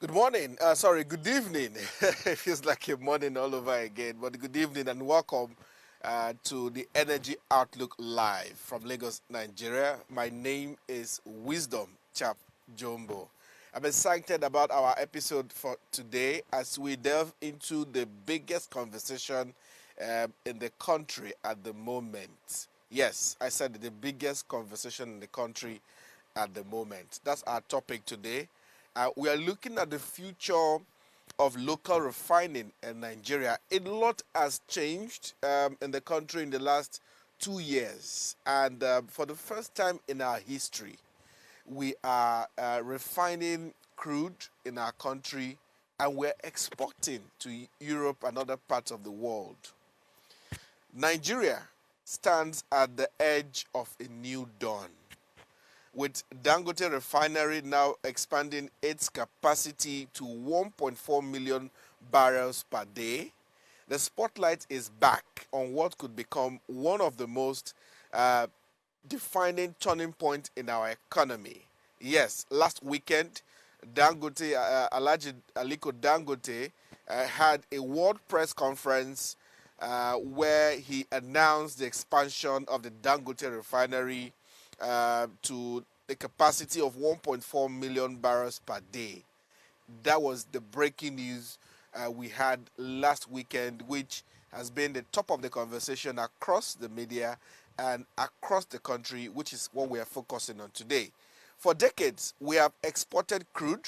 Good morning. Good evening. It feels like a morning all over again. But good evening and welcome to the Energy Outlook Live from Lagos, Nigeria. My name is Wisdom Chap Jumbo. I'm excited about our episode for today as we delve into the biggest conversation in the country at the moment. Yes, I said the biggest conversation in the country at the moment. That's our topic today. We are looking at the future of local refining in Nigeria. A lot has changed in the country in the last 2 years, and for the first time in our history, we are refining crude in our country and we're exporting to Europe and other parts of the world. Nigeria stands at the edge of a new dawn with Dangote Refinery now expanding its capacity to 1.4 million barrels per day. The spotlight is back on what could become one of the most uh, defining turning point in our economy. Yes, last weekend, Alhaji Aliko Dangote had a world press conference where he announced the expansion of the Dangote refinery to the capacity of 1.4 million barrels per day. That was the breaking news we had last weekend, which has been the top of the conversation across the media and across the country, which is what we are focusing on today. For decades, we have exported crude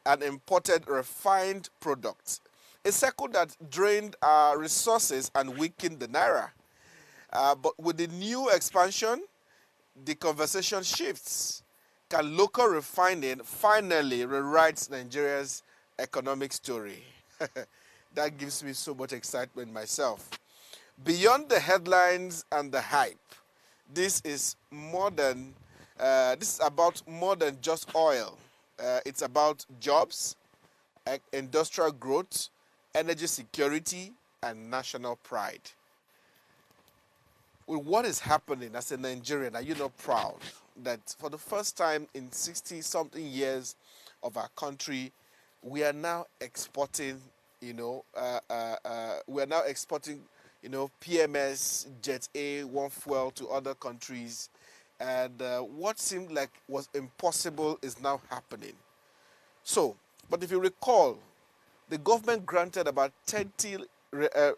and imported refined products, a cycle that drained our resources and weakened the naira. But with the new expansion, the conversation shifts. Can local refining finally rewrite Nigeria's economic story? That gives me so much excitement myself. Beyond the headlines and the hype, this is this is about more than just oil. It's about jobs, industrial growth, energy security, and national pride. With what is happening as a Nigerian, are you not proud that for the first time in 60 something years of our country, we are now exporting, we are now exporting, PMS, Jet A, One Fuel to other countries. And what seemed like was impossible is now happening. So, but if you recall, the government granted about 30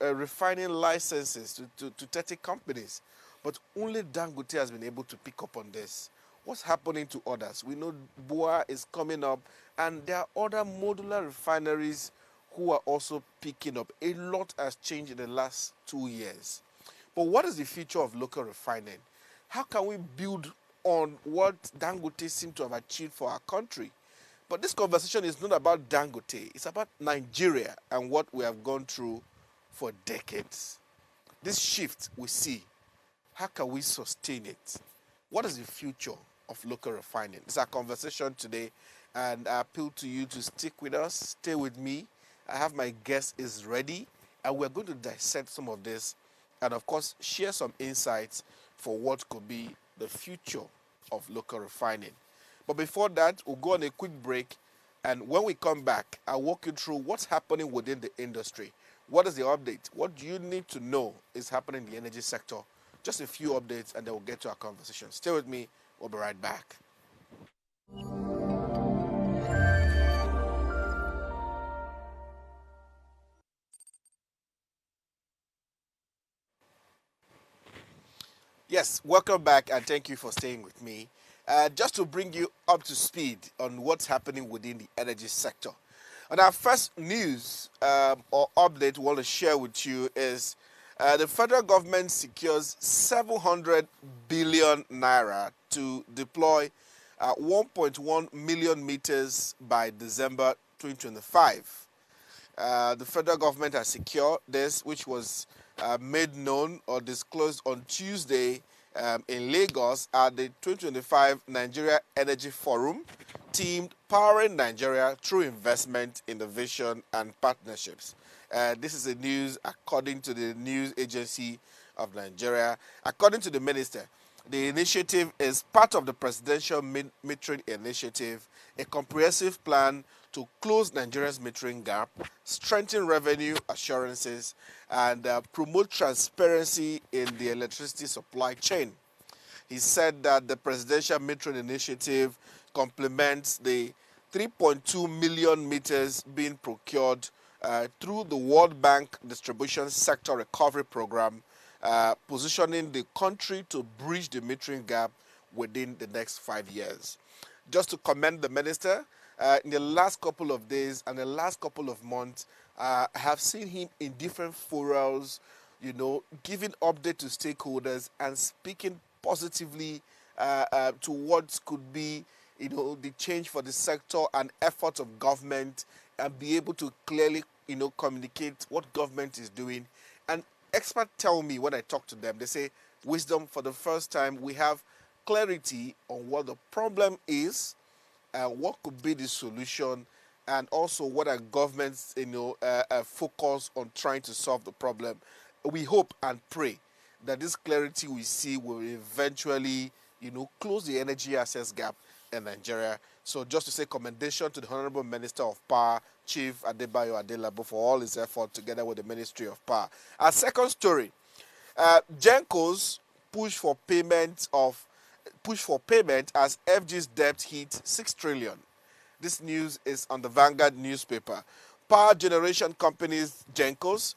refining licenses to 30 companies, but only Dangote has been able to pick up on this. What's happening to others? We know Boa is coming up, and there are other modular refineries who are also picking up. A lot has changed in the last 2 years. But what is the future of local refining? How can we build on what Dangote seemed to have achieved for our country? But this conversation is not about Dangote. It's about Nigeria and what we have gone through for decades. This shift we see, how can we sustain it? What is the future of local refining? It's our conversation today, and I appeal to you to stick with us, stay with me. I have my guest is ready, and we're going to dissect some of this and, of course, share some insights for what could be the future of local refining. But before that, we'll go on a quick break. And when we come back, I'll walk you through what's happening within the industry. What is the update? What do you need to know is happening in the energy sector? Just a few updates, and then we'll get to our conversation. Stay with me. We'll be right back. Yes, welcome back, and thank you for staying with me. Just to bring you up to speed on what's happening within the energy sector. And our first news or update we want to share with you is the federal government secures 700 billion naira to deploy 1.1 million meters by December 2025. The federal government has secured this, which was made known or disclosed on Tuesday in Lagos at the 2025 Nigeria Energy Forum, themed Powering Nigeria Through Investment, Innovation, and Partnerships. This is the news according to the news agency of Nigeria. According to the minister, the initiative is part of the Presidential Metering Initiative, a comprehensive plan to close Nigeria's metering gap, strengthen revenue assurances, and promote transparency in the electricity supply chain. He said that the Presidential Metering Initiative complements the 3.2 million meters being procured through the World Bank Distribution Sector Recovery Program, positioning the country to bridge the metering gap within the next 5 years. Just to commend the minister, in the last couple of days and the last couple of months, I have seen him in different forums, giving update to stakeholders and speaking positively to what could be, the change for the sector and efforts of government, and be able to clearly, communicate what government is doing. And experts tell me when I talk to them, they say, Wisdom, for the first time, we have clarity on what the problem is, what could be the solution, and also what are governments, focus on trying to solve the problem. We hope and pray that this clarity we see will eventually, close the energy access gap in Nigeria. So just to say commendation to the Honorable Minister of Power, Chief Adebayo Adelabo, for all his effort together with the Ministry of Power. Our second story, Gencos push for payment as FG's debt hit 6 trillion. This news is on the Vanguard newspaper. Power generation companies Gencos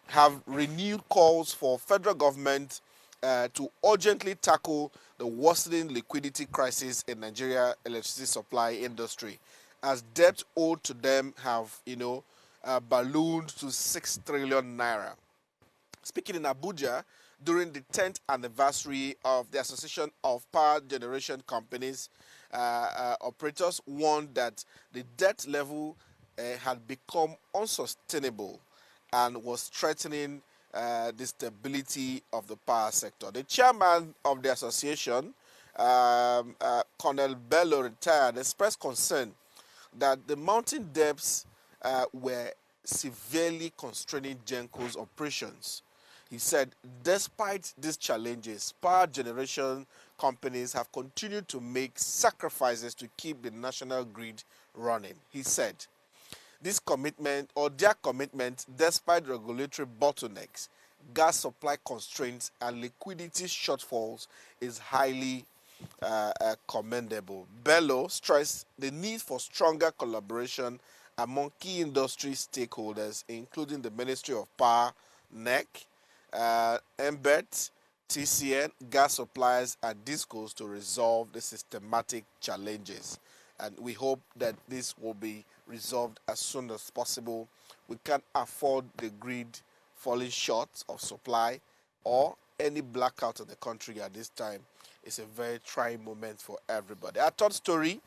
have renewed calls for federal government to urgently tackle the worsening liquidity crisis in Nigeria electricity supply industry, as debt owed to them have, ballooned to 6 trillion naira. Speaking in Abuja during the 10th anniversary of the Association of Power Generation Companies, operators warned that the debt level had become unsustainable and was threatening the stability of the power sector. The chairman of the association, Colonel Bello, retired, expressed concern that the mounting debts were severely constraining Genco's operations. He said, despite these challenges, power generation companies have continued to make sacrifices to keep the national grid running. He said, their commitment, despite regulatory bottlenecks, gas supply constraints, and liquidity shortfalls, is highly commendable. Bello stressed the need for stronger collaboration among key industry stakeholders, including the Ministry of Power, NEC, MBET, TCN, gas suppliers, and DISCOs to resolve the systematic challenges. And we hope that this will be resolved as soon as possible. We can't afford the grid falling short of supply or any blackout in the country at this time. It's a very trying moment for everybody. Our third story,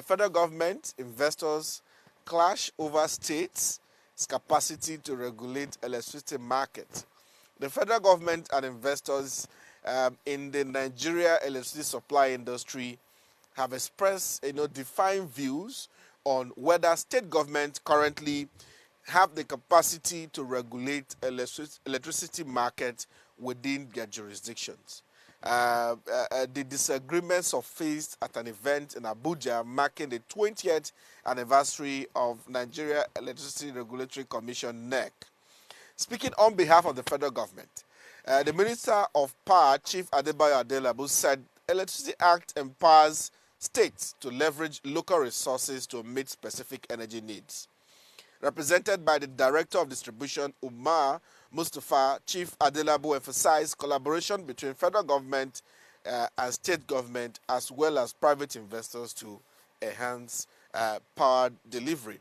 federal government investors clash over states' capacity to regulate electricity market. The federal government and investors in the Nigeria electricity supply industry have expressed, defined views on whether state governments currently have the capacity to regulate electricity market within their jurisdictions. The disagreements surfaced at an event in Abuja marking the 20th anniversary of Nigeria Electricity Regulatory Commission, NEC. Speaking on behalf of the federal government, the Minister of Power, Chief Adebayo Adelabo, said Electricity Act empowers states to leverage local resources to meet specific energy needs. Represented by the Director of Distribution, Umar Mustafa, Chief Adelabo emphasized collaboration between federal government and state government, as well as private investors, to enhance power delivery.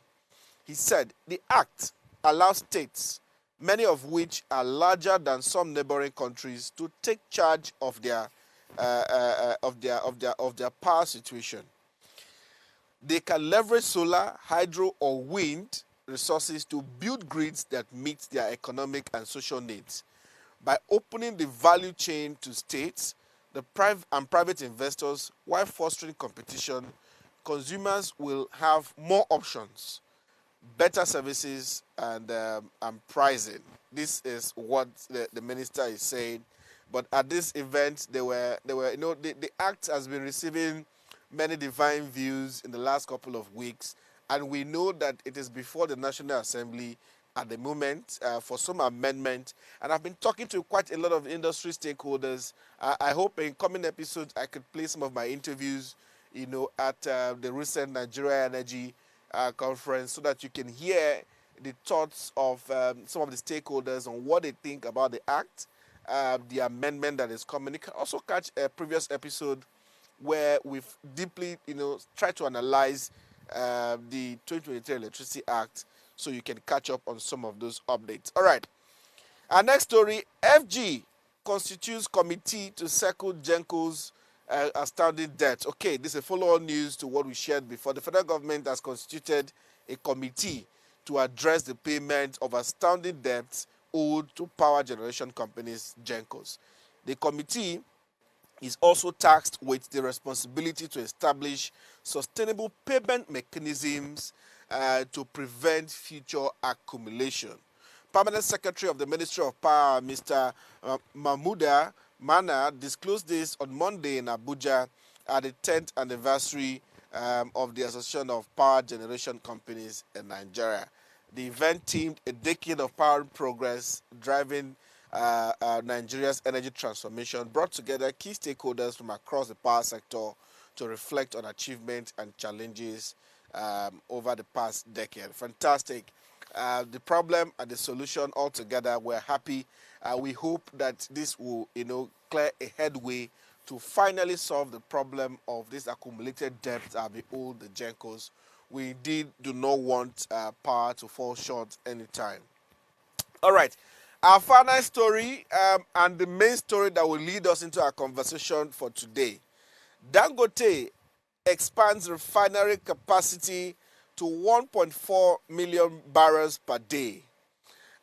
He said the act allows states, many of which are larger than some neighboring countries, to take charge of their power situation. They can leverage solar, hydro, or wind resources to build grids that meet their economic and social needs. By opening the value chain to states and private investors while fostering competition, consumers will have more options, better services, and pricing. This is what the minister is saying. But at this event, the act has been receiving many divine views in the last couple of weeks, and we know that it is before the National Assembly at the moment for some amendment. And I've been talking to quite a lot of industry stakeholders. I hope in coming episodes I could play some of my interviews, at the recent Nigeria Energy conference, so that you can hear the thoughts of some of the stakeholders on what they think about the act, the amendment that is coming. You can also catch a previous episode where we've deeply, tried to analyze the 2023 Electricity Act, so you can catch up on some of those updates. All right. Our next story, FG constitutes committee to settle Genco's outstanding debt. Okay, this is a follow-on news to what we shared before. The federal government has constituted a committee to address the payment of outstanding debts owed to power generation companies, Gencos. The committee is also tasked with the responsibility to establish sustainable payment mechanisms to prevent future accumulation. Permanent Secretary of the Ministry of Power, Mr. Mahmuda Mana, disclosed this on Monday in Abuja at the 10th anniversary of the Association of Power Generation Companies in Nigeria. The event themed a decade of power progress driving Nigeria's energy transformation, brought together key stakeholders from across the power sector to reflect on achievements and challenges over the past decade. Fantastic. The problem and the solution altogether, we're happy. We hope that this will, clear a headway to finally solve the problem of this accumulated debt that we owe the Gencos. We indeed do not want power to fall short anytime. All right. Our final story and the main story that will lead us into our conversation for today. Dangote expands refinery capacity to 1.4 million barrels per day.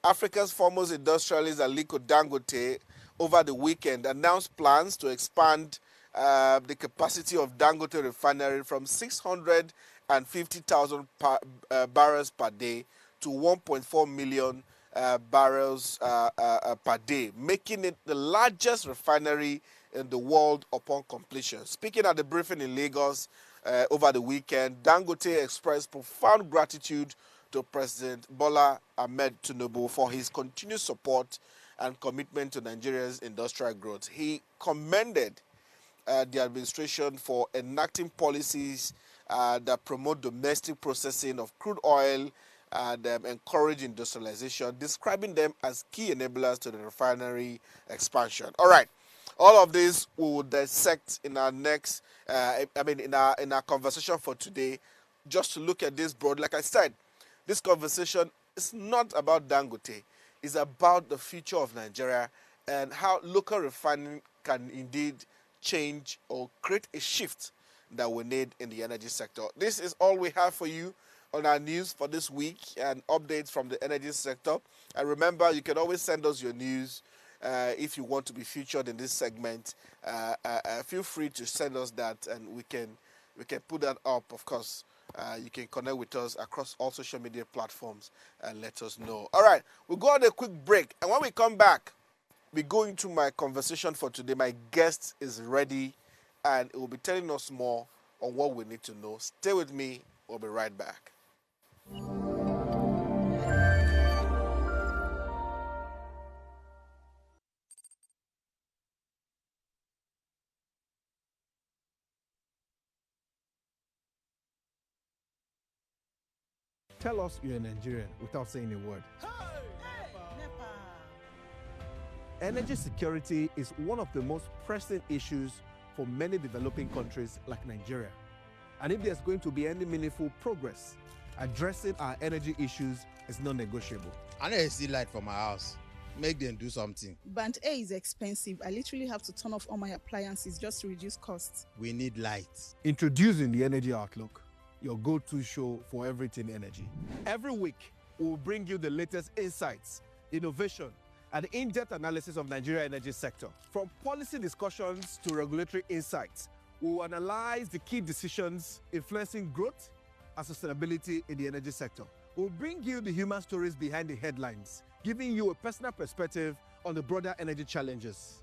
Africa's foremost industrialist Aliko Dangote over the weekend announced plans to expand the capacity of Dangote Refinery from 650,000 barrels per day to 1.4 million barrels per day, making it the largest refinery in the world upon completion. Speaking at the briefing in Lagos over the weekend, Dangote expressed profound gratitude to President Bola Ahmed Tinubu for his continued support and commitment to Nigeria's industrial growth. He commended the administration for enacting policies that promote domestic processing of crude oil and encourage industrialization, describing them as key enablers to the refinery expansion. All right, all of this we will dissect in our next, in our conversation for today, just to look at this broad. Like I said, this conversation is not about Dangote. It's about the future of Nigeria and how local refining can indeed change or create a shift that we need in the energy sector. This is all we have for you on our news for this week and updates from the energy sector. And remember, you can always send us your news if you want to be featured in this segment. Feel free to send us that, and we can put that up. Of course, you can connect with us across all social media platforms and let us know. All right, we'll go on a quick break, and when we come back, we go into my conversation for today. My guest is ready, and it will be telling us more on what we need to know. Stay with me. We'll be right back. Tell us you're a Nigerian without saying a word. Energy security is one of the most pressing issues for many developing countries like Nigeria. And if there's going to be any meaningful progress, addressing our energy issues is non-negotiable. I need to see light for my house. Make them do something. Band A is expensive. I literally have to turn off all my appliances just to reduce costs. We need light. Introducing the Energy Outlook, your go-to show for everything energy. Every week, we'll bring you the latest insights, innovation, and in-depth analysis of Nigeria energy sector. From policy discussions to regulatory insights, we'll analyze the key decisions influencing growth and sustainability in the energy sector. We'll bring you the human stories behind the headlines, giving you a personal perspective on the broader energy challenges.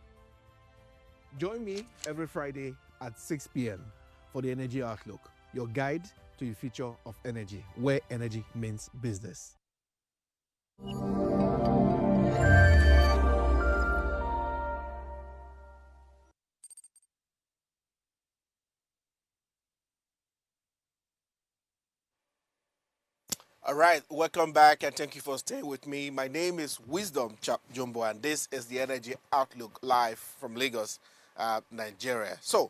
Join me every Friday at 6 p.m. for the Energy Outlook, your guide to the future of energy, where energy means business. All right, welcome back and thank you for staying with me. My name is Wisdom Chap Jumbo, and this is the Energy Outlook live from Lagos, Nigeria. So,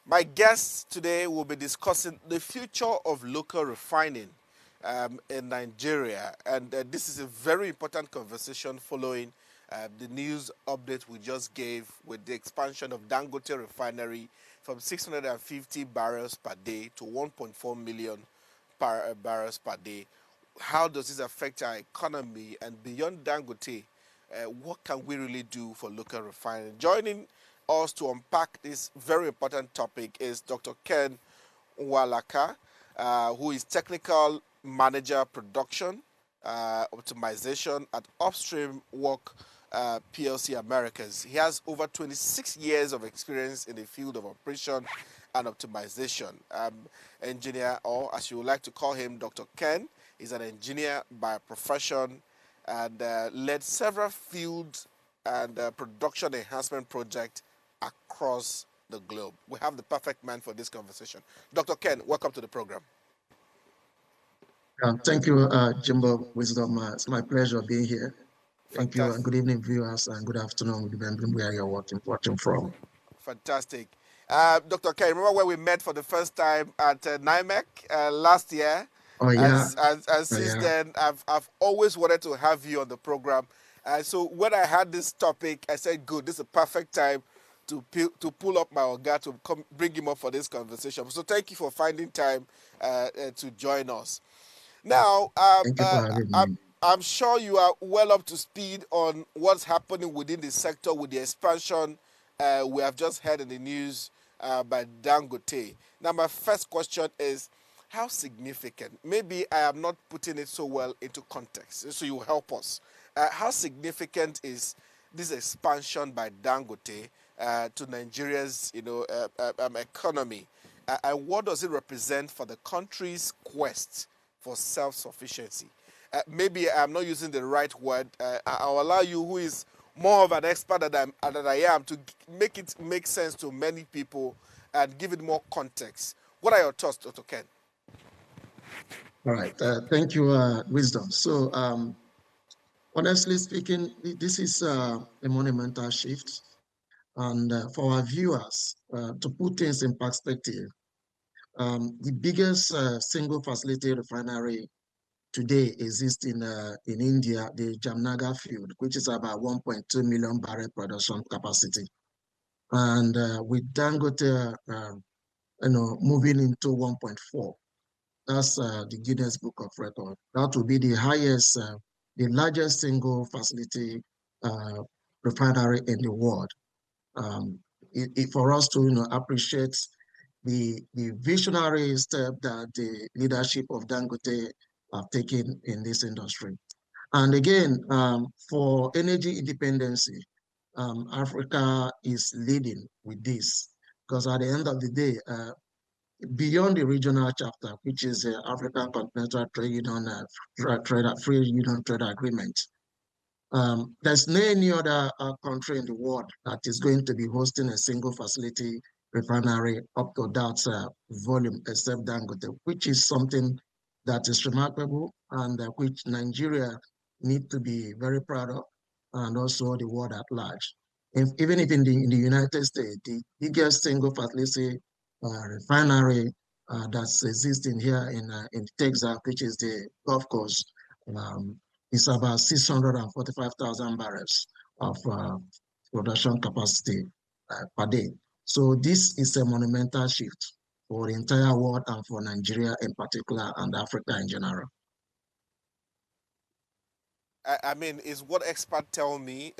my guests today will be discussing the future of local refining in Nigeria, and this is a very important conversation following the news update we just gave with the expansion of Dangote Refinery from 650 barrels per day to 1.4 million barrels per day. How does this affect our economy? And beyond Dangote, what can we really do for local refining? Joining us to unpack this very important topic is Dr. Ken Uwalaka, who is Technical Manager Production Optimization at Upstream Work PLC Americas. He has over 26 years of experience in the field of operation and optimization. Engineer, or as you would like to call him, Dr. Ken, is an engineer by profession and led several field and production enhancement projects across the globe. We have the perfect man for this conversation. Dr. Ken, welcome to the program. Thank you, Jimbo Wisdom. It's my pleasure being here. Thank you, and good evening, viewers, and good afternoon, depending where you're watching from. Fantastic. Dr. K, remember when we met for the first time at NIMEC last year? Oh, yeah. And since then, I've always wanted to have you on the program. So when I had this topic, I said, good, this is a perfect time to pull up my Oga to come bring him up for this conversation. So thank you for finding time to join us. Now, thank you for having me. I'm sure you are well up to speed on what's happening within the sector with the expansion we have just heard in the news by Dangote. Now, my first question is, how significant? Maybe I am not putting it so well into context, so you help us. How significant is this expansion by Dangote to Nigeria's, economy, and what does it represent for the country's quest for self-sufficiency? Maybe I'm not using the right word. I'll allow you, who is more of an expert than I am, to make it make sense to many people and give it more context. What are your thoughts, Dr. Ken? All right. Thank you, Wisdom. So, honestly speaking, this is a monumental shift. And for our viewers, to put things in perspective, the biggest single facility refinery today exists in India, the Jamnagar field, which is about 1.2 million barrel production capacity. And with Dangote, moving into 1.4, that's the Guinness Book of Record. That will be the highest, the largest single facility refinery in the world. For us to appreciate the visionary step that the leadership of Dangote have taken in this industry. And again, for energy independence, Africa is leading with this, because at the end of the day, beyond the regional chapter, which is the African Continental Trade Union Free Union Trade Agreement, there's no any other country in the world that is going to be hosting a single facility refinery up to that volume except Dangote, which is something that is remarkable and which Nigeria need to be very proud of, and also the world at large. Even if in the United States, the biggest single facility refinery that's existing here in Texas, which is the Gulf Coast, it's about 645,000 barrels of production capacity per day. So this is a monumental shift for the entire world and for Nigeria in particular and Africa in general. I mean, is what experts tell me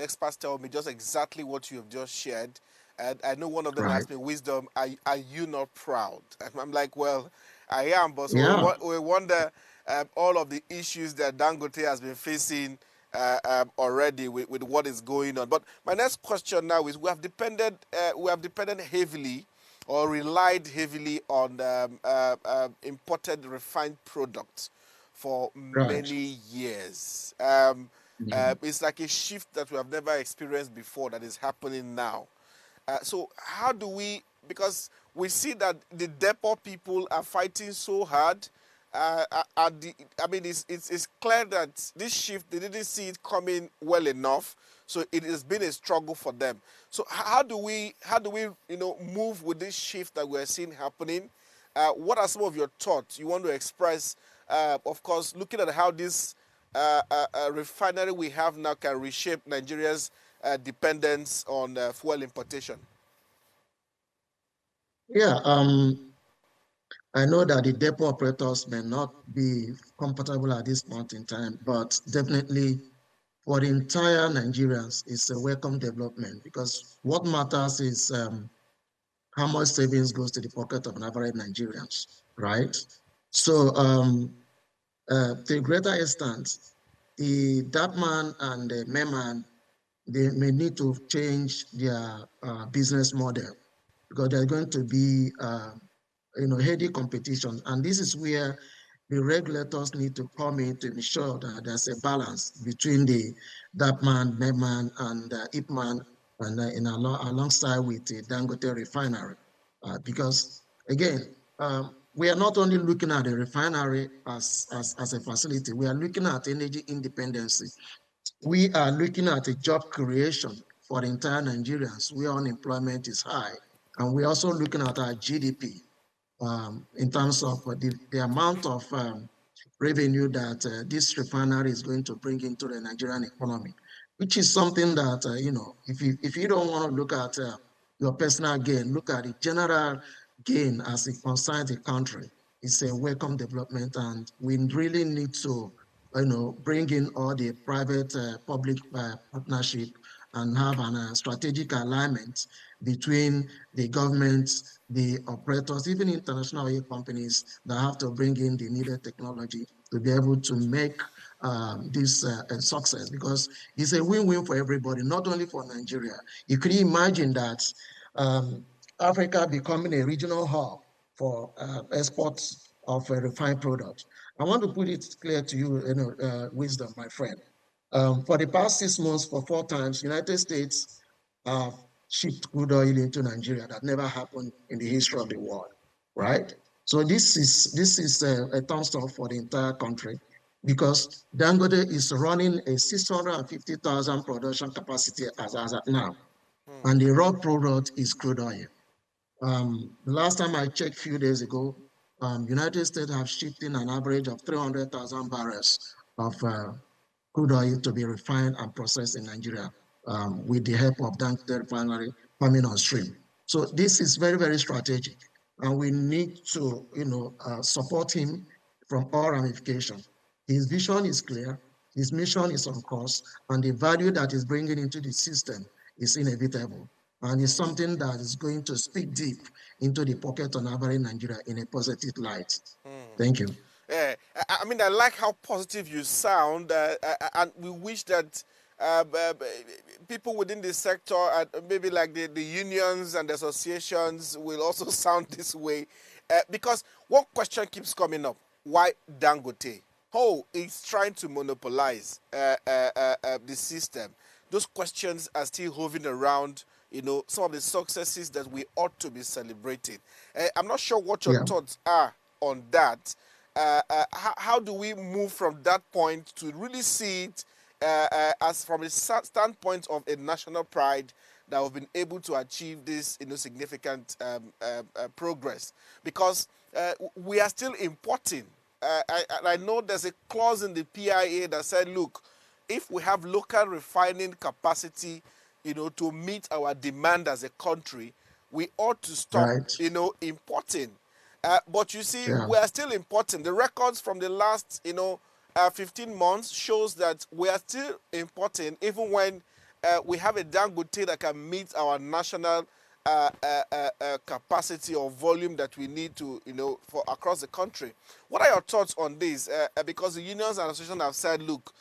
just exactly what you have just shared. And I know one of them asked me, Wisdom, are you not proud? And I'm like, well, I am, but so we wonder all of the issues that Dangote has been facing already with what is going on. But my next question now is, we have depended heavily or relied heavily on imported refined products for Right. many years. Mhm. It's like a shift that we have never experienced before that is happening now. So how do we, because we see that the depot people are fighting so hard. I mean, it's clear that this shift, they didn't see it coming well enough. So it has been a struggle for them. So how do we move with this shift that we're seeing happening? What are some of your thoughts you want to express? Of course, looking at how this refinery we have now can reshape Nigeria's dependence on fuel importation. Yeah, I know that the depot operators may not be comfortable at this point in time, but definitely for the entire Nigerians, it's a welcome development because what matters is how much savings goes to the pocket of an average Nigerians, right? So to a greater extent, the Dapman and the Meman, they may need to change their business model because there's going to be heady competition. And this is where the regulators need to come in to ensure that there's a balance between the DAPMAN, MEMAN, and IPMAN, and alongside with the Dangote refinery. Because again, we are not only looking at the refinery as a facility, we are looking at energy independence. We are looking at a job creation for the entire Nigerians where unemployment is high. And we're also looking at our GDP in terms of the amount of revenue that this refinery is going to bring into the Nigerian economy, which is something that, if you don't want to look at your personal gain, look at the general gain as it concerns the country. It's a welcome development, and we really need to, bring in all the private public partnership and have a strategic alignment between the government, the operators, even international oil companies that have to bring in the needed technology to be able to make this a success, because it's a win-win for everybody, not only for Nigeria. You could imagine that um, Africa becoming a regional hub for exports of a refined product. I want to put it clear to you, Wisdom, my friend. For the past 6 months, for 4 times, United States have shipped crude oil into Nigeria. That never happened in the history of the world, right? So this is a turnstile for the entire country because Dangote is running a 650,000 production capacity as at now, and the raw product is crude oil. The last time I checked a few days ago, United States have shipped in an average of 300,000 barrels of crude oil to be refined and processed in Nigeria with the help of Dangote Refinery coming on stream. So this is very, very strategic, and we need to, support him from all ramifications. His vision is clear, his mission is on course, and the value that is bringing into the system is inevitable. And it's something that is going to speak deep into the pocket of average Nigeria in a positive light. Thank you. Yeah, I mean, I like how positive you sound, and we wish that uh, uh, people within the sector, maybe like the unions and the associations, will also sound this way. Because one question keeps coming up: why Dangote? Oh, it's trying to monopolize the system. Those questions are still hovering around. Some of the successes that we ought to be celebrating. I'm not sure what your Yeah. thoughts are on that. How do we move from that point to really see it as from a standpoint of a national pride that we've been able to achieve this significant progress? Because we are still importing. I know there's a clause in the PIA that said, look, if we have local refining capacity, to meet our demand as a country, we ought to stop, Right. importing. But you see, Yeah. we are still importing. The records from the last, 15 months shows that we are still importing, even when we have a Dangote that can meet our national capacity or volume that we need to, for across the country. What are your thoughts on this? Because the unions and associations have said, look,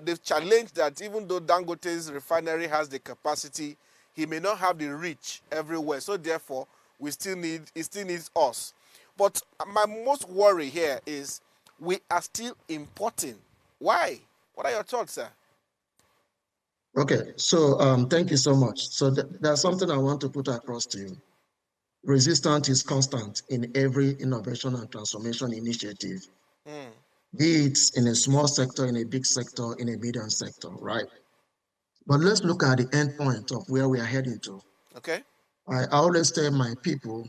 they've challenged that even though Dangote's refinery has the capacity, he may not have the reach everywhere. So therefore, it still needs us. But my most worry here is we are still importing. Why? What are your thoughts, sir? Okay, so thank you so much. So there's something I want to put across to you. Resistance is constant in every innovation and transformation initiative, be it in a small sector, in a big sector, in a medium sector, right? But let's look at the end point of where we are heading to. Okay. I always tell my people,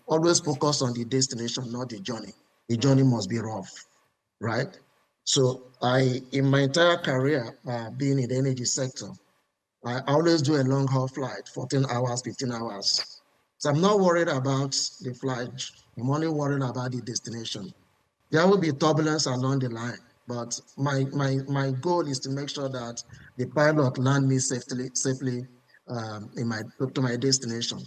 always focus on the destination, not the journey. The journey must be rough, right? So in my entire career, being in the energy sector, I always do a long haul flight, 14 hours, 15 hours. So I'm not worried about the flight. I'm only worried about the destination. There will be turbulence along the line, but my goal is to make sure that the pilot land me safely to my destination.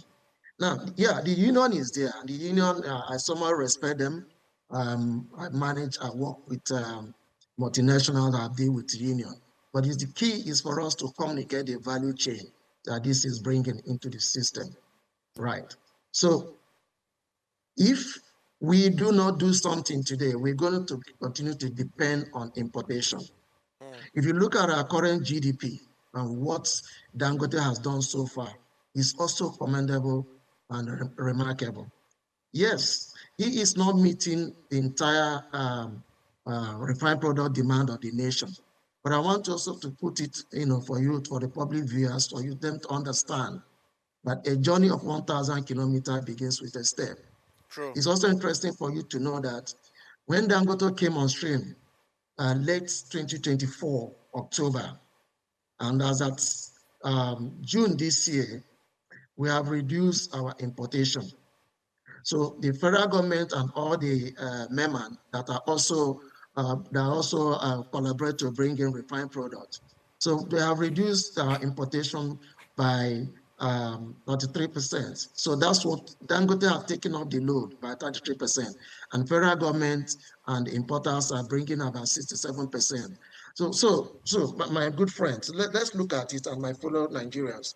Now, yeah, the union is there. The union, I somehow respect them. I work with multinationals. I deal with the union. But the key is for us to communicate the value chain that this is bringing into the system, right? So if we do not do something today, we're going to continue to depend on importation. If you look at our current GDP and what Dangote has done so far, it's also commendable and remarkable. Yes, he is not meeting the entire refined product demand of the nation. But I want also to put it, for you, for the public viewers, for you them to understand that a journey of 1,000 kilometers begins with a step. True. It's also interesting for you to know that when Dangote came on stream, late 2024, October, and as at June this year, we have reduced our importation. So the federal government and all the MEMAN that also collaborate to bring in refined products. So they have reduced importation by 33%. So that's what Dangote have taken up the load by 33%, and federal government and importers are bringing about 67%. So my good friends, let's look at it, and my fellow Nigerians.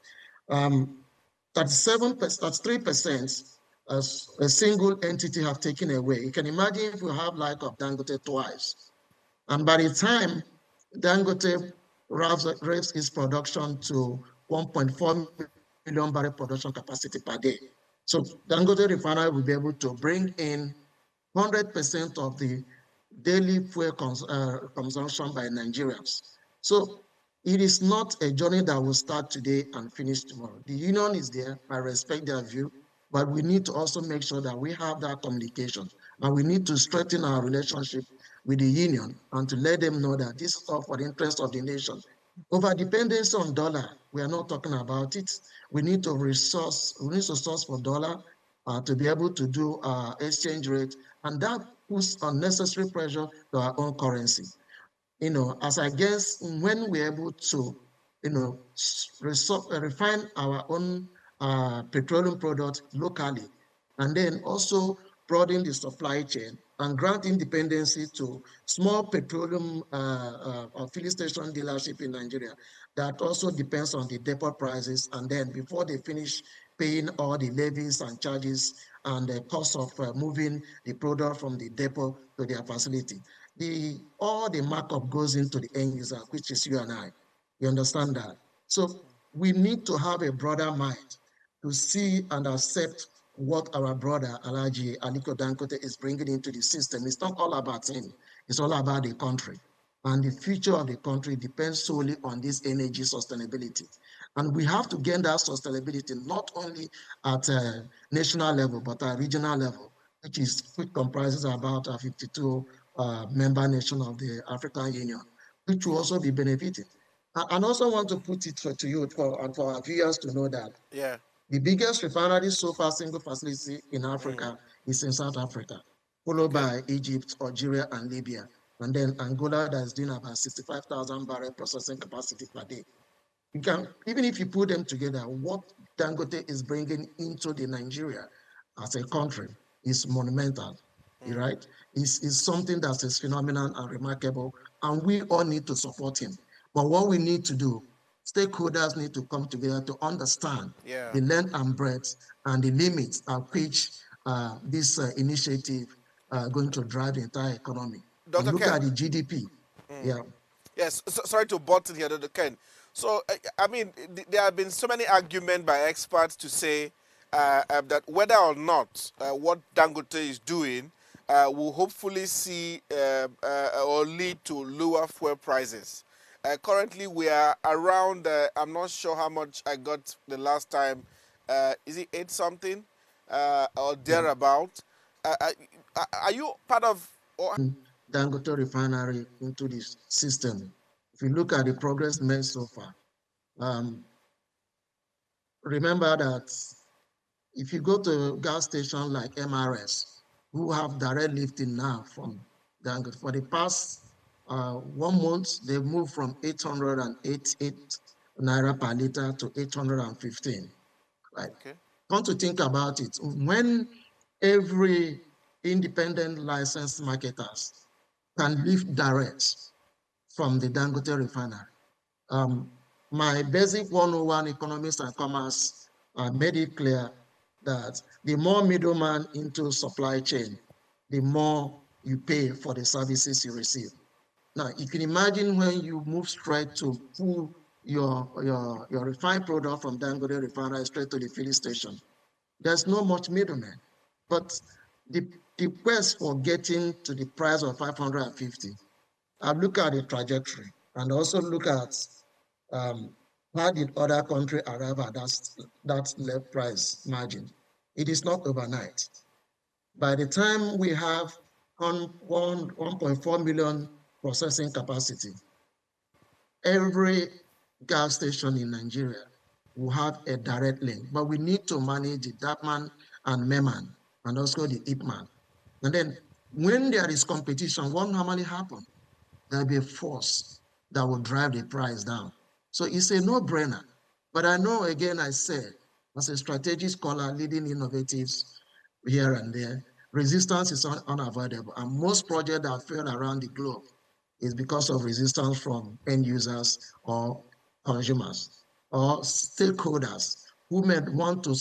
33% as a single entity have taken away. You can imagine if you have like of Dangote twice. And by the time Dangote raves its production to 1.4 million barrel production capacity per day. So Dangote Refinery will be able to bring in 100% of the daily fuel consumption by Nigerians. So it is not a journey that will start today and finish tomorrow. The union is there. I respect their view, but we need to also make sure that we have that communication, and we need to strengthen our relationship with the union and to let them know that this is all for the interest of the nation. Over dependence on dollar, we are not talking about it. We need to source for dollar to be able to do exchange rate, and that puts unnecessary pressure to our own currency. As against when we're able to, refine our own petroleum products locally, and then also broaden the supply chain and grant independency to small petroleum filling station dealership in Nigeria that also depends on the depot prices, and then before they finish paying all the levies and charges and the cost of moving the product from the depot to their facility. All the markup goes into the end user, which is you and I. You understand that? So we need to have a broader mind to see and accept what our brother Alhaji Aliko Dangote is bringing into the system. It's not all about him. It's all about the country. And the future of the country depends solely on this energy sustainability. And we have to gain that sustainability not only at a national level, but at a regional level, which comprises about 52 member nation of the African Union, which will also be benefiting. I also want to put it to you and for our viewers to know that Yeah. the biggest refinery so far, single facility in Africa, is in South Africa, followed Okay. by Egypt, Algeria, and Libya. And then Angola that is doing about 65,000 barrel processing capacity per day. You can, even if you put them together, what Dangote is bringing into the Nigeria as a country is monumental, right? It's something that is phenomenal and remarkable, and we all need to support him. But what we need to do stakeholders need to come together to understand Yeah. the length and breadth and the limits at which this initiative going to drive the entire economy. And Dr. look Ken. at the GDP. Yeah. Yes, sorry to butt in here, Dr. Ken. So, I mean, there have been so many arguments by experts to say that whether or not what Dangote is doing will hopefully see or lead to lower fuel prices. Currently, we are around, I'm not sure how much I got the last time. Is it 8 something or Yeah. thereabout? Are you part of, or Dangote Refinery into this system. If you look at the progress made so far, remember that if you go to a gas station like MRS, who have direct lifting now from Dangote, for the past 1 month, they've moved from 888 naira per liter to 815. Right? okay? Come to think about it, when every independent licensed marketers can lift direct from the Dangote refinery. My basic 101 economics and commerce made it clear that the more middleman into supply chain, the more you pay for the services you receive. Now, you can imagine when you move straight to pull your refined product from Dangote refinery straight to the filling station. There's no much middleman. But the quest for getting to the price of 550, I look at the trajectory and also look at how did other countries arrive at that left price margin. It is not overnight. By the time we have 1.4 million processing capacity, every gas station in Nigeria will have a direct link, but we need to manage the DAPMAN and MEMAN and also the IPMAN. And then when there is competition, what normally happens? There'll be a force that will drive the price down. So it's a no-brainer. But I know, again, I said, as a strategic scholar leading innovatives here and there, resistance is unavoidable. And most projects that fail around the globe is because of resistance from end users or consumers or stakeholders who may want to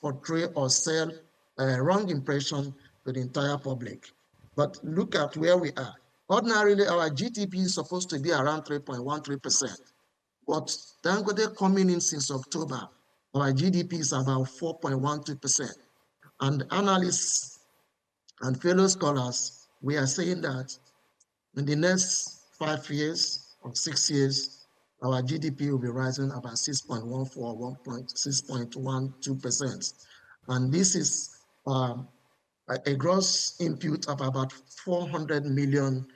portray or sell a wrong impression to the entire public. But look at where we are. Ordinarily, our GDP is supposed to be around 3.13%. But Dangote coming in since October, our GDP is about 4.12%. And analysts and fellow scholars, we are saying that in the next 5 years or 6 years, our GDP will be rising about 6.14, 6.12%. And this is a gross input of about $400 million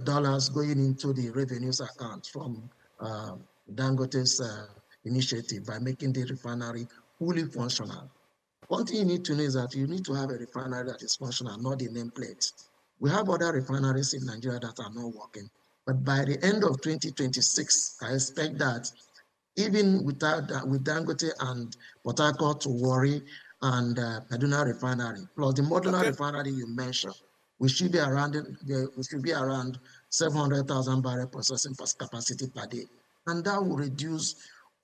dollars going into the revenues account from Dangote's initiative by making the refinery fully functional. One thing you need to know is that you need to have a refinery that is functional, not the nameplate. We have other refineries in Nigeria that are not working. But by the end of 2026, I expect that even without that, with Dangote and Port Harcourt to worry and Kaduna Refinery, plus the modular Okay. refinery you mentioned, we should be around 700,000 barrel processing capacity per day. And that will reduce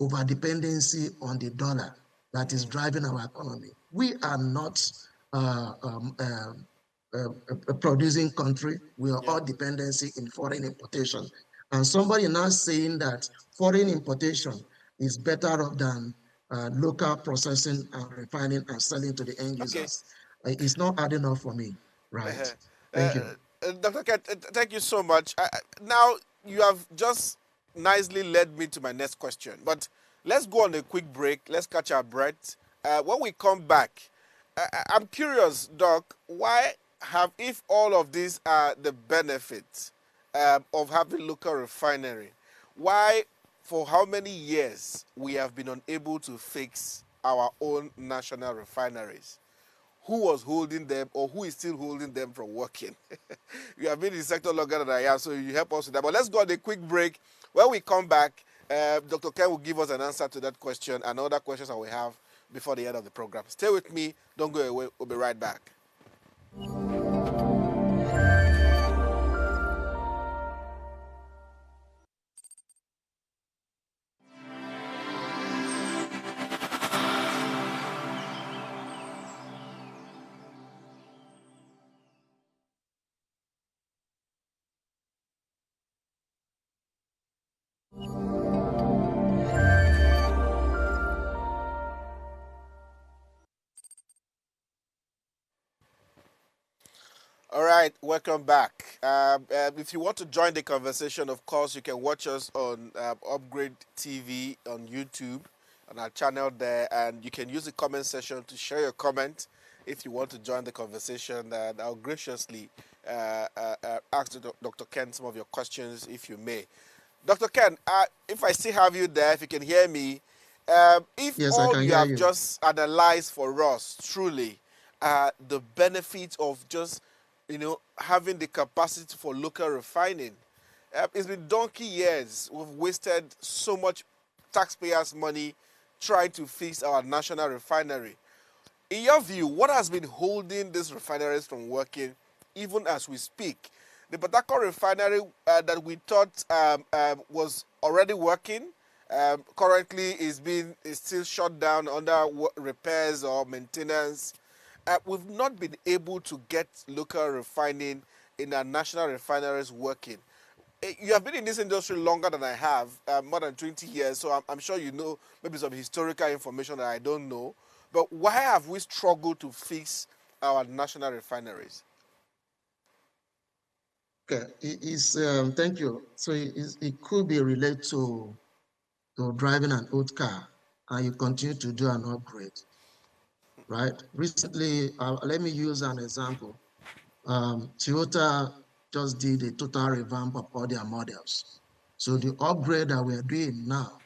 over dependency on the dollar that is driving our economy. We are not a producing country. We are all dependency in foreign importation. And somebody now saying that foreign importation is better off than local processing and refining and selling to the end Okay. users. It's not adding up for me, right? Thank you. Dr. Ket, thank you so much. Now, you have just nicely led me to my next question. But let's go on a quick break. Let's catch our breath. When we come back, I'm curious, Doc, why have, if all of these are the benefits of having local refinery, why, for how many years, we have been unable to fix our own national refineries? Who was holding them, or who is still holding them from working? You have been in the sector longer than I am, so you help us with that. But let's go on a quick break. When we come back, Dr. Ken will give us an answer to that question and other questions that we have before the end of the program. Stay with me. Don't go away. We'll be right back. All right, welcome back. If you want to join the conversation, of course, you can watch us on Upgrade TV on YouTube, on our channel there, and you can use the comment section to share your comment if you want to join the conversation. And I'll graciously ask Dr. Ken some of your questions if you may. Dr. Ken, if I still have you there, if you can hear me, if Yes, I all can you hear have you. just analyzed for us truly the benefits of just having the capacity for local refining, it's been donkey years. We've wasted so much taxpayers' money trying to fix our national refinery. In your view, what has been holding these refineries from working even as we speak? The Port Harcourt refinery that we thought was already working currently is still shut down under repairs or maintenance. We've not been able to get local refining in our national refineries working. You have been in this industry longer than I have, more than 20 years, so I'm sure you know maybe some historical information that I don't know. But why have we struggled to fix our national refineries? Okay, thank you. So it could be related to driving an old car and you continue to do an upgrade, right? Recently, let me use an example. Toyota just did a total revamp of all their models. So the upgrade that we're doing now,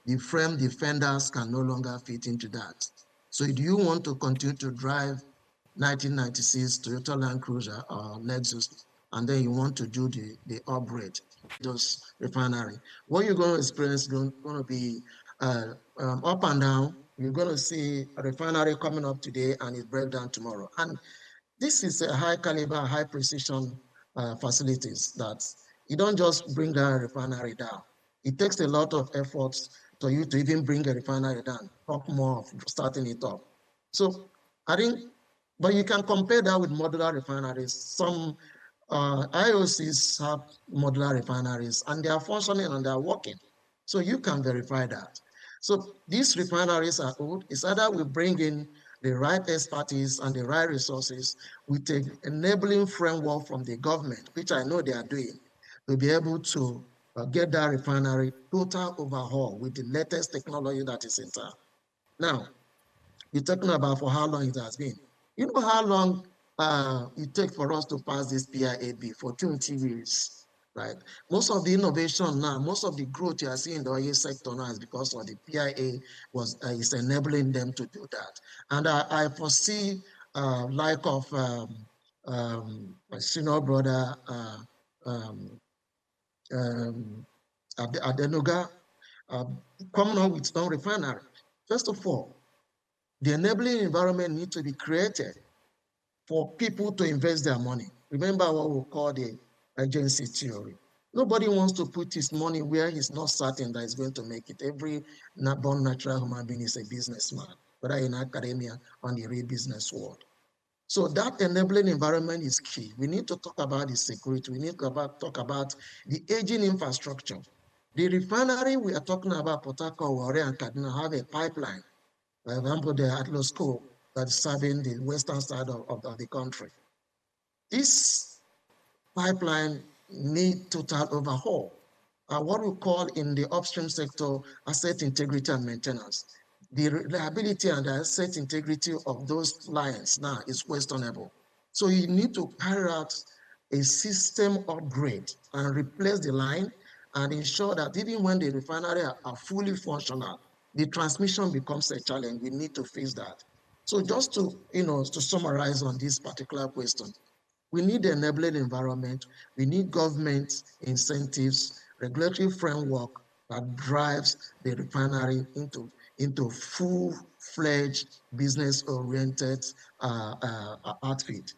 the frame defenders can no longer fit into that. So do you want to continue to drive 1996 Toyota Land Cruiser or Lexus, and then you want to do the upgrade, those refinery? What you're going to experience is going to be up and down. You're going to see a refinery coming up today and it break down tomorrow. And this is a high caliber, high precision facilities that you don't just bring down a refinery down. It takes a lot of efforts for you to even bring a refinery down, talk more of starting it up. So I think, but you can compare that with modular refineries. Some IOCs have modular refineries and they are functioning and they are working. So you can verify that. So these refineries are old. It's either we bring in the right expertise and the right resources with an enabling framework from the government, which I know they are doing, to be able to get that refinery total overhaul with the latest technology that is in town. Now, you're talking about for how long it has been. You know how long it takes for us to pass this PIAB for 20 years, right? Most of the innovation now, most of the growth you are seeing in the oil sector now is because of the PIA is enabling them to do that. And I foresee like of my senior brother um, um, Adenuga coming up with some refinery. First of all, the enabling environment needs to be created for people to invest their money. Remember what we call the agency theory. Nobody wants to put his money where he's not certain that he's going to make it. Every born natural human being is a businessman, whether in academia or in the real business world. So that enabling environment is key. We need to talk about the security. We need to talk about the aging infrastructure. The refinery we are talking about, Port Harcourt, Warri, and Kaduna, have a pipeline. For example, the Atlas School that is serving the western side of the country. This pipeline need total overhaul. What we call in the upstream sector asset integrity and maintenance. The reliability and the asset integrity of those lines now is questionable. So you need to carry out a system upgrade and replace the line and ensure that even when the refinery are fully functional, the transmission becomes a challenge. We need to fix that. So just to summarize on this particular question, we need an enabling environment. We need government incentives, regulatory framework that drives the refinery into full-fledged business-oriented outfit.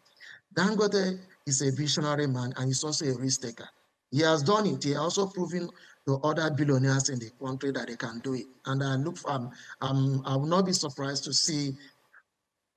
Dangote is a visionary man and he's also a risk taker. He has done it. He has also proven to other billionaires in the country that they can do it. And I will not be surprised to see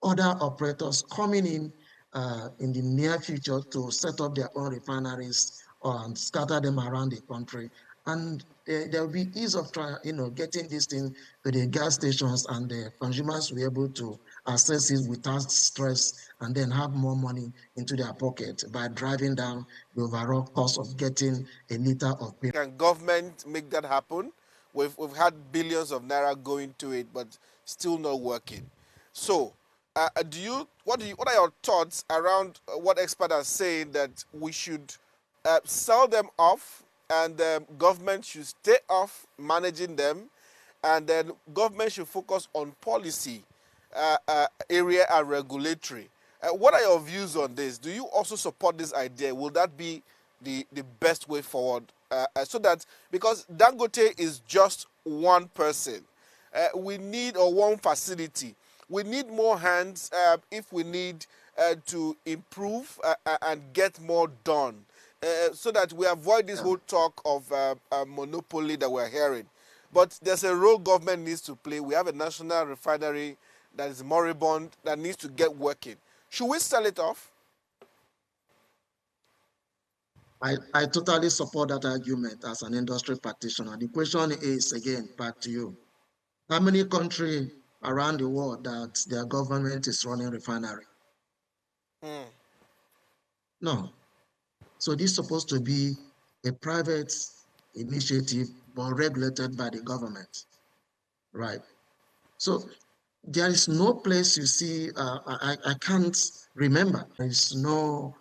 other operators coming in the near future to set up their own refineries and scatter them around the country. And there will be ease of getting this thing to the gas stations, and the consumers will be able to access it without stress and then have more money into their pocket by driving down the overall cost of getting a liter of petrol. Can government make that happen? We've had billions of naira going to it, but still not working. So, what are your thoughts around what experts are saying that we should sell them off, and government should stay off managing them, and then government should focus on policy area and regulatory. What are your views on this? Do you also support this idea? Will that be the best way forward? So that, because Dangote is just one person, we need, or one facility. We need more hands if we need to improve and get more done, so that we avoid this whole talk of monopoly that we're hearing. But there's a role government needs to play. We have a national refinery that is moribund, that needs to get working. Should we sell it off? I totally support that argument as an industry practitioner. The question is, again, back to you. How many countries around the world that their government is running refinery? No. So this is supposed to be a private initiative, but regulated by the government, right? So there is no place you see, I can't remember, there is no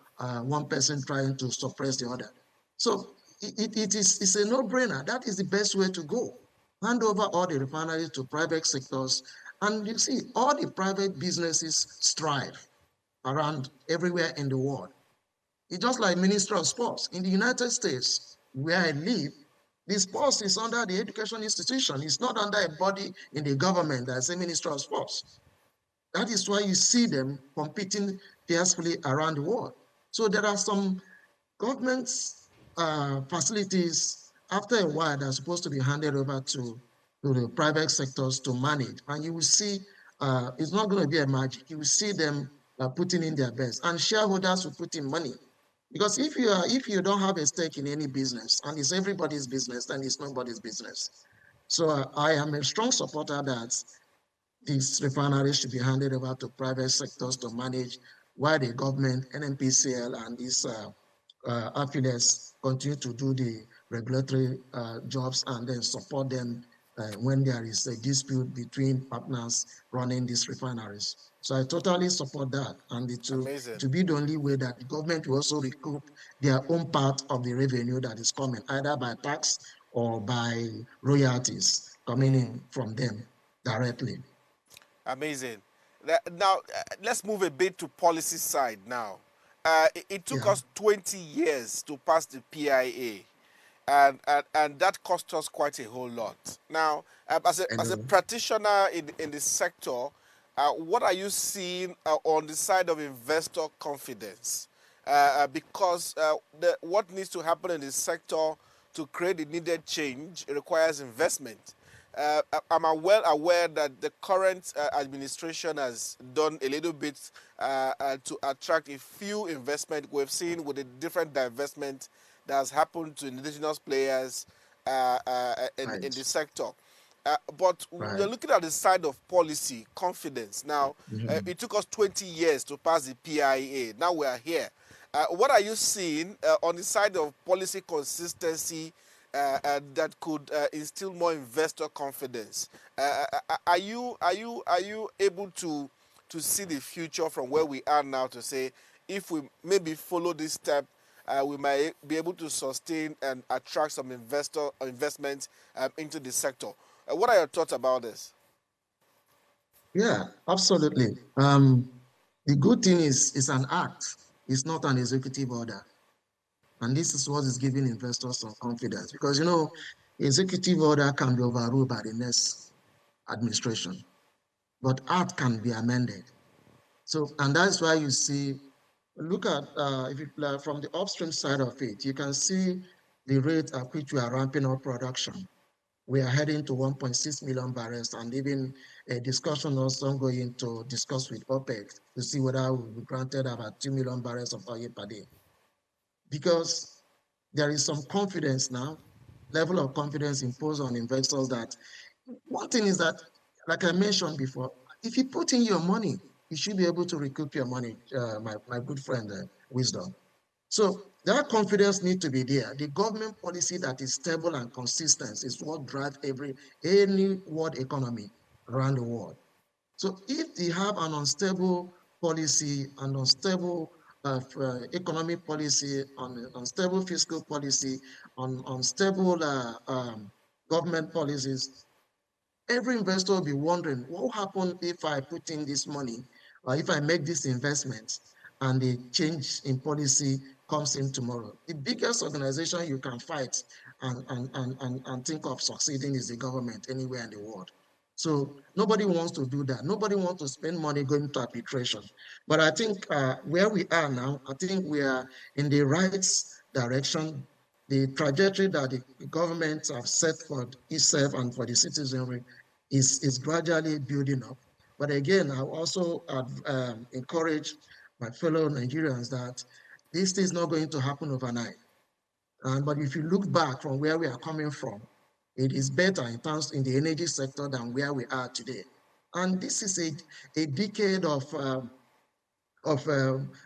one person trying to suppress the other. So it's a no-brainer. That is the best way to go. Hand over all the refineries to private sectors, and you see all the private businesses strive around everywhere in the world. It's just like Ministry of Sports. In the United States, where I live, the sports is under the education institution. It's not under a body in the government that's a Ministry of Sports. That is why you see them competing fiercely around the world. So there are some government facilities, after a while, that are supposed to be handed over to the private sectors to manage. And you will see it's not going to be a magic. You will see them putting in their best. And shareholders will put in money. Because if you don't have a stake in any business and it's everybody's business, then it's nobody's business. So I am a strong supporter that these refineries should be handed over to private sectors to manage, while the government, NNPCL, and these affiliates continue to do the regulatory jobs and then support them when there is a dispute between partners running these refineries. So I totally support that, and to be the only way that the government will also recoup their own part of the revenue that is coming, either by tax or by royalties coming in from them directly. Amazing. Now, let's move a bit to policy side now. It took Yeah. us 20 years to pass the PIA, and that cost us quite a whole lot. Now, as a practitioner in the sector, what are you seeing on the side of investor confidence? Because what needs to happen in the sector to create the needed change, it requires investment. I'm well aware that the current administration has done a little bit to attract a few investment. We've seen with the different divestment that has happened to indigenous players in the sector. But we're Right. looking at the side of policy confidence. Now, Mhm. it took us 20 years to pass the PIA. Now we are here. What are you seeing on the side of policy consistency that could instill more investor confidence? Are you able to see the future from where we are now, to say if we maybe follow this step, we might be able to sustain and attract some investment into the sector? What are your thoughts about this? Yeah, absolutely. The good thing is it's an act. It's not an executive order. And this is what is giving investors some confidence, because, executive order can be overruled by the next administration, but act can be amended. So, and that's why you see, look at, if you from the upstream side of it, you can see the rate at which we are ramping up production. We are heading to 1.6 million barrels, and even a discussion also ongoing to discuss with OPEC to see whether we will be granted about 2 million barrels of oil per day. Because there is some confidence now, level of confidence imposed on investors, that one thing is that, like I mentioned before, If you put in your money, you should be able to recoup your money, my good friend, Wisdom. So that confidence needs to be there. The government policy that is stable and consistent is what drives any world economy around the world. So if they have an unstable policy, an unstable economic policy, unstable fiscal policy, unstable government policies, every investor will be wondering, what will happen if I put in this money or if I make this investment and the change in policy comes in tomorrow? The biggest organization you can fight and think of succeeding is the government anywhere in the world. So nobody wants to do that. Nobody wants to spend money going to arbitration. But I think where we are now, I think we are in the right direction. The trajectory that the government have set for itself and for the citizenry is gradually building up. But again, I also encourage my fellow Nigerians that this is not going to happen overnight. But if you look back from where we are coming from, it is better in terms in the energy sector than where we are today. And this is a decade of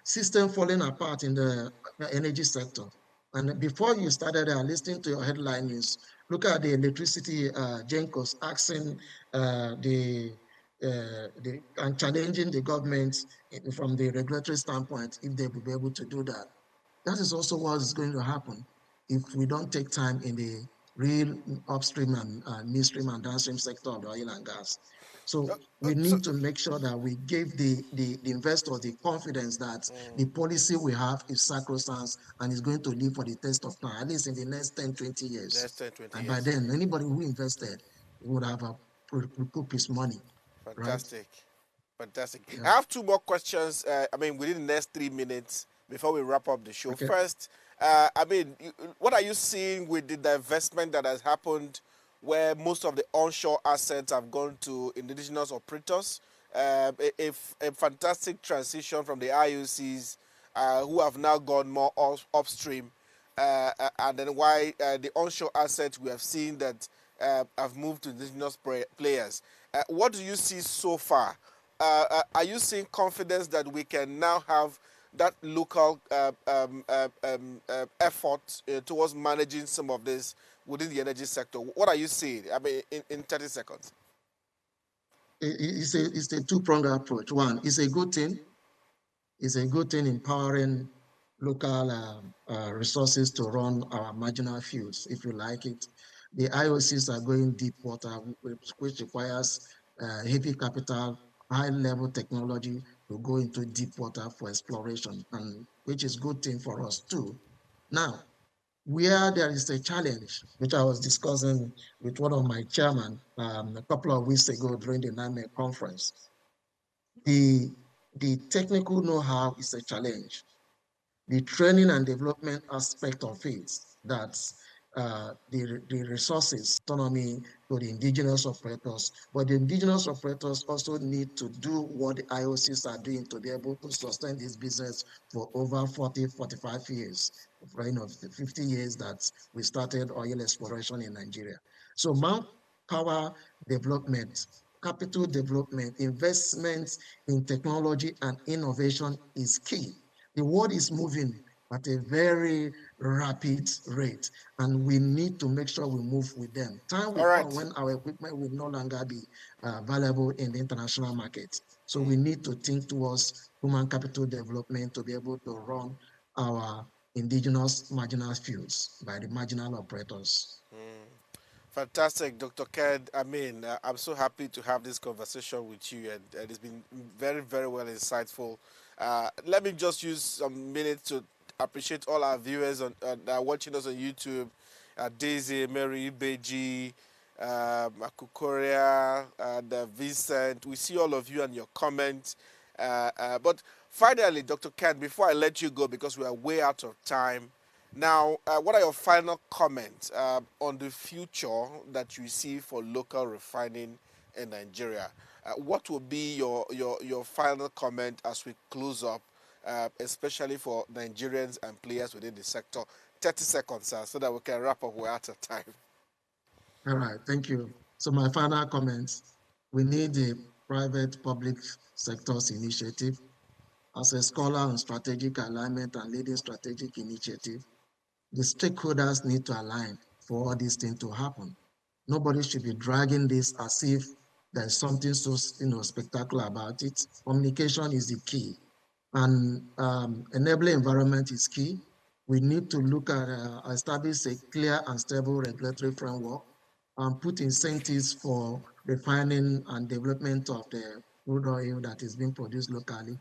system falling apart in the energy sector. And before you started listening to your headline news, look at the electricity Gencos asking and challenging the government from the regulatory standpoint if they will be able to do that. That is also what is going to happen if we don't take time in the real upstream and midstream and downstream sector of the oil and gas. So we So, need to make sure that we give the investors the confidence that the policy we have is sacrosanct and is going to live for the test of time, at least in the next 10, 20 years. next 10, 20 And by years. then, anybody who invested would have recouped his money, right? Fantastic. Fantastic. I Yeah. have two more questions. Within the next 3 minutes before we wrap up the show. Okay. First, what are you seeing with the divestment that has happened where most of the onshore assets have gone to indigenous operators? A fantastic transition from the IOCs who have now gone more upstream. And then why the onshore assets we have seen that have moved to indigenous players. What do you see so far? Are you seeing confidence that we can now have that local effort towards managing some of this within the energy sector? What are you seeing? In 30 seconds. It's a two-pronged approach. One, it's a good thing. It's a good thing empowering local resources to run our marginal fields, if you like it. The IOCs are going deep water, which requires heavy capital, high-level technology to go into deep water for exploration, and which is a good thing for us too. Now, where there is a challenge, which I was discussing with one of my chairmen a couple of weeks ago during the NAME conference, the, the technical know-how is a challenge. The training and development aspect of it, that's the resources, autonomy to the indigenous operators, but the indigenous operators also need to do what the IOCs are doing to be able to sustain this business for over 40, 45 years, 50 years that we started oil exploration in Nigeria. So manpower development, capital development, investments in technology and innovation is key. The world is moving at a very rapid rate, and we need to make sure we move with them. Time will All come right. when our equipment will no longer be valuable in the international market. So we need to think towards human capital development to be able to run our indigenous marginal fields by the marginal operators. Fantastic, Dr. Ken. I'm so happy to have this conversation with you, and it's been very, very well insightful. Let me just use some minutes to appreciate all our viewers watching us on YouTube. Daisy, Mary, Beji, Akukoria, and Vincent. We see all of you and your comments. But finally, Dr. Ken, before I let you go, because we are way out of time, now, what are your final comments on the future that you see for local refining in Nigeria? What will be your final comment as we close up, especially for Nigerians and players within the sector? 30 seconds, sir, so that we can wrap up. We're out of time. All right, thank you. So my final comments, we need a private-public sectors initiative. As a scholar on strategic alignment and leading strategic initiative, the stakeholders need to align for all these things to happen. Nobody should be dragging this as if there's something so spectacular about it. Communication is the key, and enabling environment is key. We need to look at establish a clear and stable regulatory framework and put incentives for refining and development of the crude oil that is being produced locally.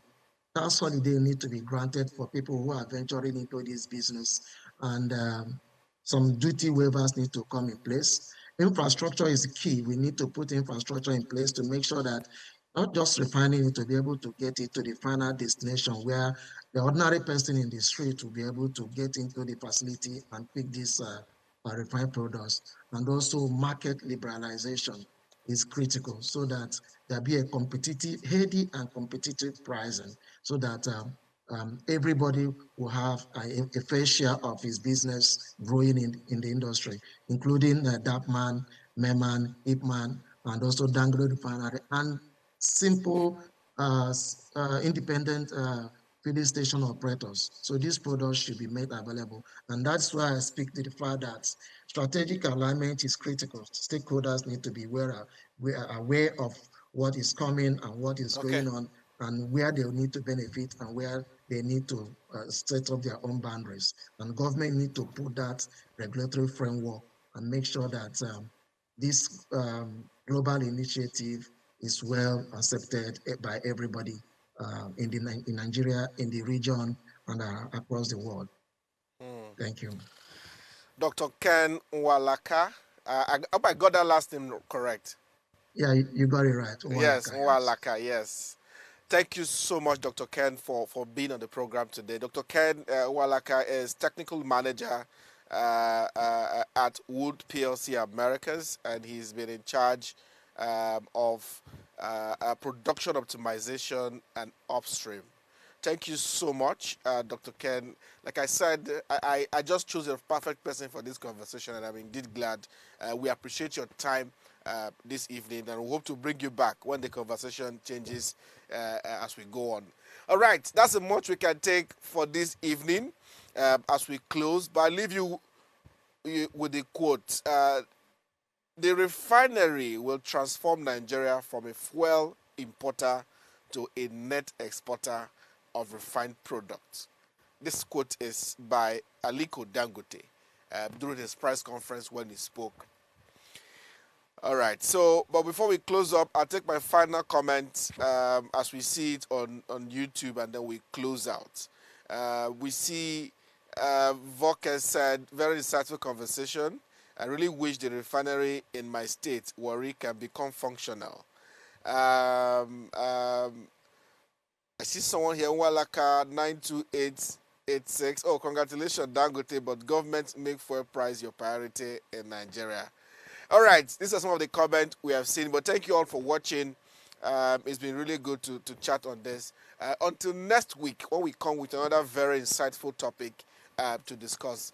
Tax holiday need to be granted for people who are venturing into this business, and some duty waivers need to come in place. Infrastructure is key. We need to put infrastructure in place to make sure that not just refining it to be able to get it to the final destination where the ordinary person in the street will be able to get into the facility and pick these refined products. And also market liberalization is critical so that there be a competitive, heady and competitive pricing so that everybody will have a fair share of his business growing in the industry, including Dapman, Meman, Ipman, and also Dangle Refinery, and simple independent filling station operators. So these products should be made available. And that's why I speak to the fact that strategic alignment is critical. Stakeholders need to be aware of what is coming and what is going on, and where they need to benefit and where they need to set up their own boundaries. And government need to put that regulatory framework and make sure that this global initiative is well accepted by everybody in Nigeria, in the region, and across the world. Thank you. Dr. Ken Uwalaka. I hope I got that last name correct. Yeah, you got it right. Uwalaka, yes, Uwalaka, yes. Thank you so much, Dr. Ken, for being on the program today. Dr. Ken Uwalaka is Technical Manager at Wood PLC Americas, and he's been in charge of production optimization and upstream. Thank you so much, Dr. Ken. Like I said, I just chose a perfect person for this conversation, and I'm indeed glad. We appreciate your time this evening, and we hope to bring you back when the conversation changes as we go on. All right, that's as much we can take for this evening as we close, but I leave you with a quote. The refinery will transform Nigeria from a fuel importer to a net exporter of refined products. This quote is by Aliko Dangote during his press conference when he spoke. All right, so, but before we close up, I'll take my final comment as we see it on YouTube, and then we close out. We see Volker said, very insightful conversation. I really wish the refinery in my state, Warri, can become functional. I see someone here, Uwalaka 92886. Oh, congratulations, Dangote, but government make fuel price your priority in Nigeria. All right, these are some of the comments we have seen, but thank you all for watching. It's been really good to chat on this. Until next week, when we come with another very insightful topic to discuss.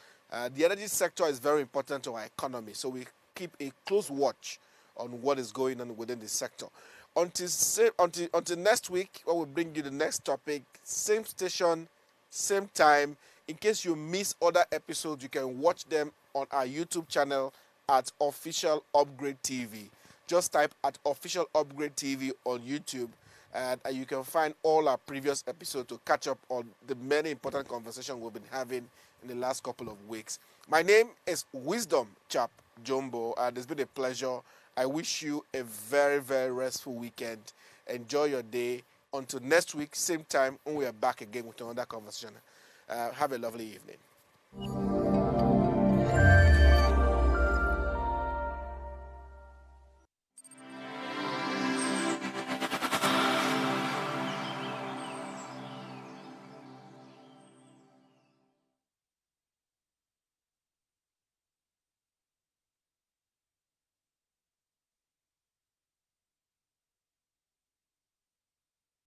The energy sector is very important to our economy, so we keep a close watch on what is going on within the sector. Until next week, when we bring you the next topic, same station, same time. In case you miss other episodes, you can watch them on our YouTube channel at Official Upgrade TV. Just type at Official Upgrade TV on YouTube, and you can find all our previous episodes to catch up on the many important conversations we've been having in the last couple of weeks. My name is Wisdom Chap Jumbo, and it's been a pleasure. I wish you a very, very restful weekend. Enjoy your day. Until next week, same time, when we are back again with another conversation. Have a lovely evening.